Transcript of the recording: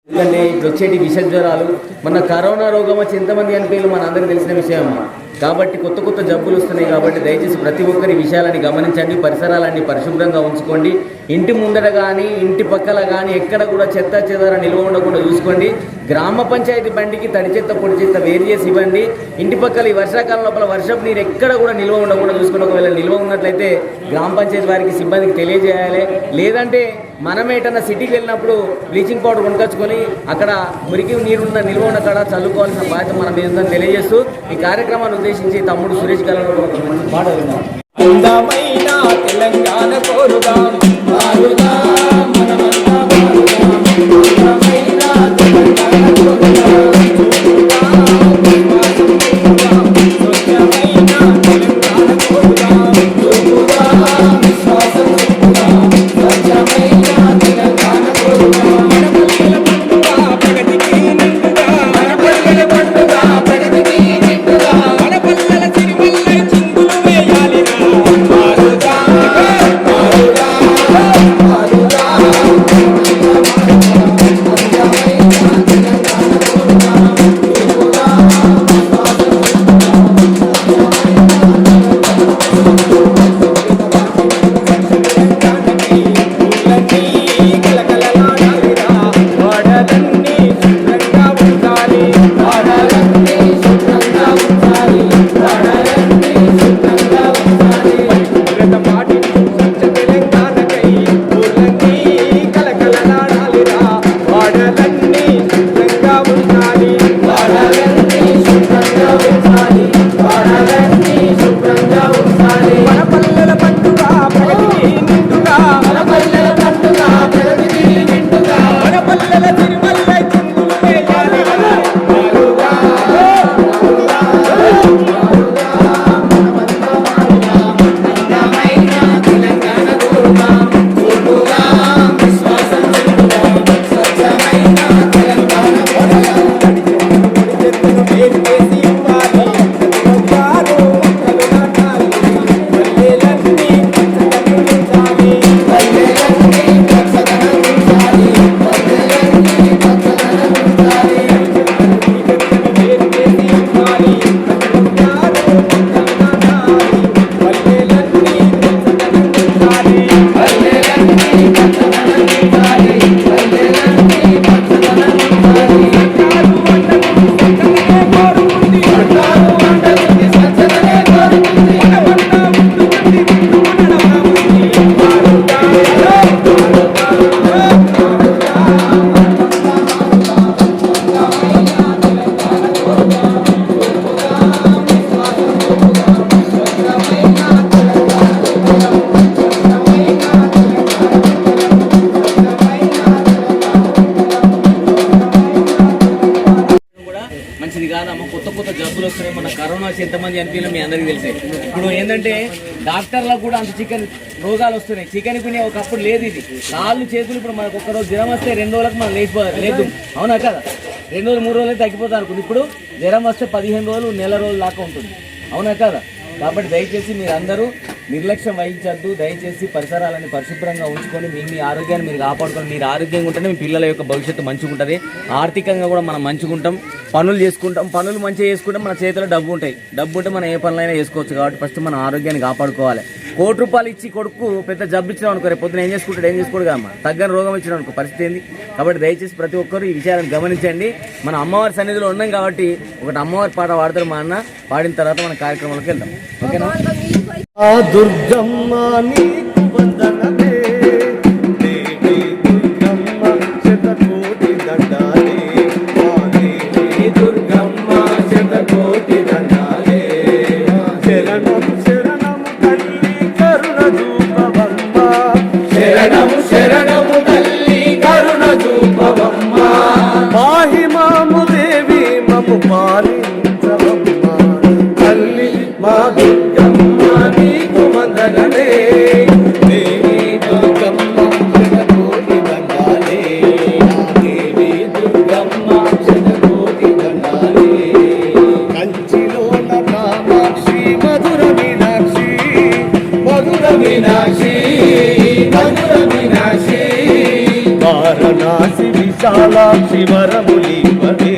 ఎందుకంటే ఇప్పుడు వచ్చేటి విష జ్వరాలు మన కరోనా రోగం వచ్చి ఎంతమంది అనిపోయిన మన అందరికీ తెలిసిన విషయం. కాబట్టి కొత్త కొత్త జబ్బులు వస్తున్నాయి. కాబట్టి దయచేసి ప్రతి ఒక్కరి విషయాలని గమనించండి, పరిసరాలన్నీ పరిశుభ్రంగా ఉంచుకోండి. ఇంటి ముందర కానీ ఇంటి పక్కల కానీ ఎక్కడ కూడా చెత్త చెదార నిల్వ ఉండకుండా చూసుకోండి. గ్రామ పంచాయతీ బండికి తడి చెత్త పొడి చెత్త వేరు చేసి ఇవ్వండి. ఇంటి పక్కల ఈ వర్షాకాలం లోపల వర్షపు నీరు ఎక్కడ కూడా నిల్వ ఉండకుండా చూసుకుని ఒకవేళ నిల్వ ఉన్నట్లయితే గ్రామ పంచాయతీ వారికి సిబ్బందికి తెలియజేయాలి. లేదంటే మనం ఏటన్నా సిటీకి వెళ్ళినప్పుడు బ్లీచింగ్ పౌడర్ కొనుకొచ్చుకొని అక్కడ మురికి నీరున్న నిల్వ ఉన్న కాడ చల్లుకోవాల్సిన బాధ్యత మనం ఏంటని తెలియజేస్తూ ఈ కార్యక్రమాన్ని ఉద్దేశించి తమ్ముడు సురేష్ గారు ఒక మంచి పాట విన్నాం. తెలంగాణ కోరుగా మంచిది కాదమ్మా. కొత్త కొత్త జబ్బులు వస్తున్నాయి. మన కరోనా వచ్చి ఎంతమంది అనిపించాలో మీ అందరికీ తెలిసే. ఇప్పుడు ఏంటంటే డాక్టర్లకు కూడా అంత చికెన్ రోగాలు వస్తున్నాయి. చికెన్ పిని ఒకప్పుడు లేదు. ఇది కాళ్ళు చేతులు ఇప్పుడు మనకు ఒక్కరోజు జ్వరం వస్తే 2 రోజులకు మనం లేచిపోవాలి లేదు, అవునా కదా? 2 రోజులు 3 రోజులు తగ్గిపోతా అనుకుంది. ఇప్పుడు జ్వరం వస్తే 15 రోజులు నెల రోజుల దాకా ఉంటుంది, అవునా కదా? కాబట్టి దయచేసి మీరు అందరూ నిర్లక్ష్యం వహించద్దు. దయచేసి పరిసరాలని పరిశుభ్రంగా ఉంచుకొని మీ ఆరోగ్యాన్ని మీరు కాపాడుకొని మీరు ఆరోగ్యంగా ఉంటేనే మీ పిల్లల యొక్క భవిష్యత్తు మంచిగా ఉంటుంది. ఆర్థికంగా కూడా మనం మంచిగా ఉంటాం, పనులు చేసుకుంటాం. పనులు మంచిగా చేసుకుంటే మన చేతిలో డబ్బు ఉంటాయి. డబ్బు ఉంటే మనం ఏ పనులైనా చేసుకోవచ్చు. కాబట్టి ఫస్ట్ మనం ఆరోగ్యాన్ని కాపాడుకోవాలి. ₹1 ఇచ్చి కొడుకు పెద్ద జబ్బు ఇచ్చినాం అనుకో, రేపు పొద్దున ఏం చేసుకోడు కదమ్మా. తగ్గని రోగం ఇచ్చినాం అనుకో, పరిస్థితి ఏంది? కాబట్టి దయచేసి ప్రతి ఒక్కరు ఈ విషయాలను గమనించండి. మన అమ్మవారి సన్నిధిలో ఉన్నాం కాబట్టి ఒకటి అమ్మవారి పాట పాడతారు మా అన్న. పాడిన తర్వాత మన కార్యక్రమాలకు వెళ్దాం, ఓకేనా? దుర్గమ్మ నీకు వందనమే, దేవి దుర్గమ్మ శతకోటి దండాలే, దేవి దుర్గమ్మ శతకోటి దండాలే. శరణం శరణము తల్లి కరుణ చూపవమ్మ, శరణము శరణము తల్లి కరుణ చూపవమ్మ. పాహి మాము దేవి మము పాలించవమ్మ, తల్లి మా దుర్గమ్మ నీకు వందనమే, దేవి దుర్గమ్మ శతకోటి దండాలే, దేవి దుర్గమ్మ శతకోటి దండాలే. కంచిలోన కామాక్షి మధుర మీనాక్షి, మధుర మీనాక్షి, మధుర మీనాక్షి. వారణాసి విశాలాక్షి వరములివ్వవే